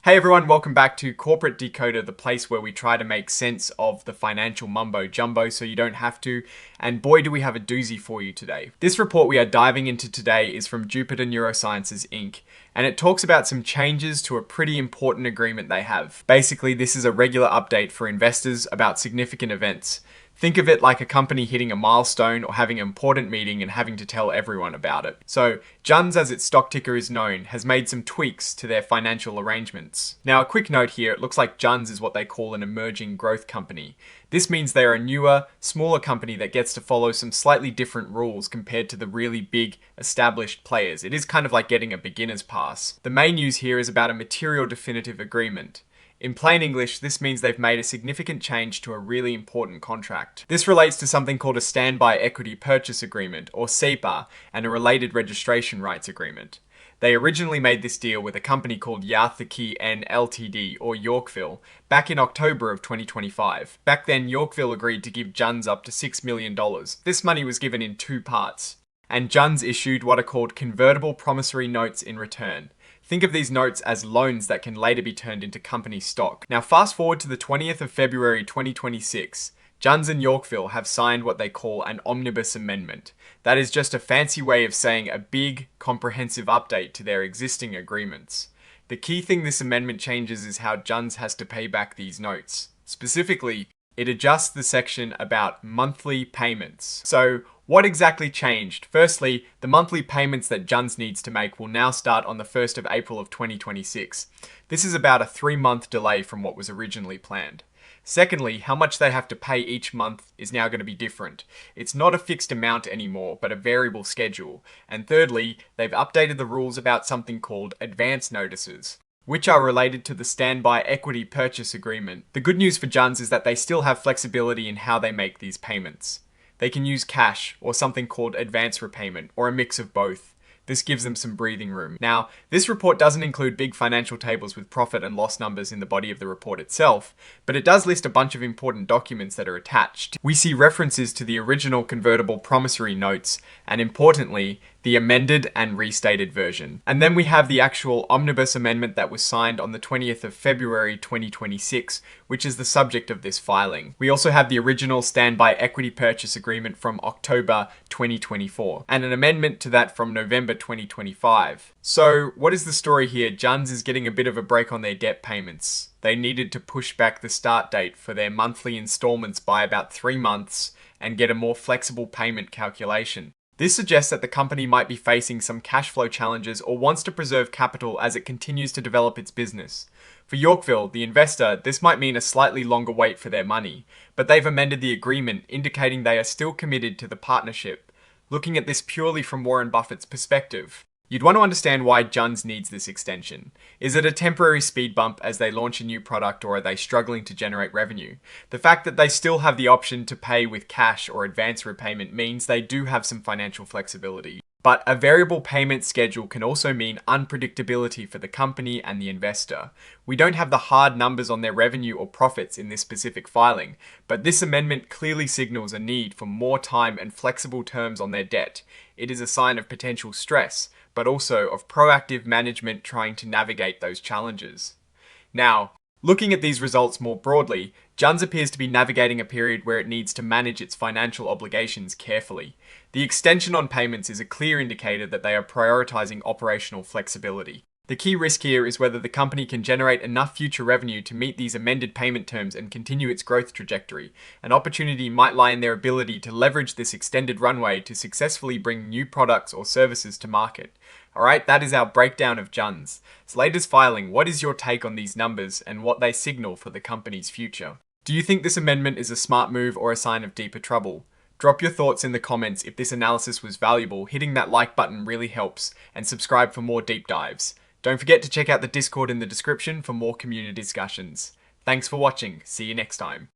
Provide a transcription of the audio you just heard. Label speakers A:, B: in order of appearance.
A: Hey everyone, welcome back to Corporate Decoder, the place where we try to make sense of the financial mumbo jumbo so you don't have to. And boy, do we have a doozy for you today. This report we are diving into today is from Jupiter Neurosciences Inc. And it talks about some changes to a pretty important agreement they have. Basically, this is a regular update for investors about significant events. Think of it like a company hitting a milestone or having an important meeting and having to tell everyone about it. So, JUNS, as its stock ticker is known, has made some tweaks to their financial arrangements. Now, a quick note here, it looks like JUNS is what they call an emerging growth company. This means they're a newer, smaller company that gets to follow some slightly different rules compared to the really big, established players. It is kind of like getting a beginner's pass. The main news here is about a material definitive agreement. In plain English, this means they've made a significant change to a really important contract. This relates to something called a Standby Equity Purchase Agreement, or SEPA, and a related registration rights agreement. They originally made this deal with a company called Yarthaki N Ltd, or Yorkville, back in October of 2025. Back then, Yorkville agreed to give JUNS up to $6 million. This money was given in two parts, and JUNS issued what are called convertible promissory notes in return. Think of these notes as loans that can later be turned into company stock. Now fast forward to the 20th of February 2026. JUNS and Yorkville have signed what they call an omnibus amendment. That is just a fancy way of saying a big, comprehensive update to their existing agreements. The key thing this amendment changes is how JUNS has to pay back these notes. Specifically, it adjusts the section about monthly payments. So, what exactly changed? Firstly, the monthly payments that JUNS needs to make will now start on the 1st of April of 2026. This is about a 3-month delay from what was originally planned. Secondly, how much they have to pay each month is now going to be different. It's not a fixed amount anymore, but a variable schedule. And thirdly, they've updated the rules about something called advance notices, which are related to the Standby Equity Purchase Agreement. The good news for JUNS is that they still have flexibility in how they make these payments. They can use cash or something called advance repayment, or a mix of both. This gives them some breathing room. Now, this report doesn't include big financial tables with profit and loss numbers in the body of the report itself, but it does list a bunch of important documents that are attached. We see references to the original convertible promissory notes, and importantly, the amended and restated version. And then we have the actual omnibus amendment that was signed on the 20th of February 2026, which is the subject of this filing. We also have the original Standby Equity Purchase Agreement from October 2024, and an amendment to that from November 2025. So, what is the story here? JUNS is getting a bit of a break on their debt payments. They needed to push back the start date for their monthly installments by about 3 months and get a more flexible payment calculation. This suggests that the company might be facing some cash flow challenges or wants to preserve capital as it continues to develop its business. For Yorkville, the investor, this might mean a slightly longer wait for their money, but they've amended the agreement, indicating they are still committed to the partnership. Looking at this purely from Warren Buffett's perspective, you'd want to understand why JUNS needs this extension. Is it a temporary speed bump as they launch a new product, or are they struggling to generate revenue? The fact that they still have the option to pay with cash or advance repayment means they do have some financial flexibility. But a variable payment schedule can also mean unpredictability for the company and the investor. We don't have the hard numbers on their revenue or profits in this specific filing, but this amendment clearly signals a need for more time and flexible terms on their debt. It is a sign of potential stress, but also of proactive management trying to navigate those challenges. Now, looking at these results more broadly, JUNS appears to be navigating a period where it needs to manage its financial obligations carefully. The extension on payments is a clear indicator that they are prioritizing operational flexibility. The key risk here is whether the company can generate enough future revenue to meet these amended payment terms and continue its growth trajectory. An opportunity might lie in their ability to leverage this extended runway to successfully bring new products or services to market. Alright, that is our breakdown of JUNS. Slater's filing, what is your take on these numbers and what they signal for the company's future? Do you think this amendment is a smart move or a sign of deeper trouble? Drop your thoughts in the comments. If this analysis was valuable, hitting that like button really helps, and subscribe for more deep dives. Don't forget to check out the Discord in the description for more community discussions. Thanks for watching. See you next time.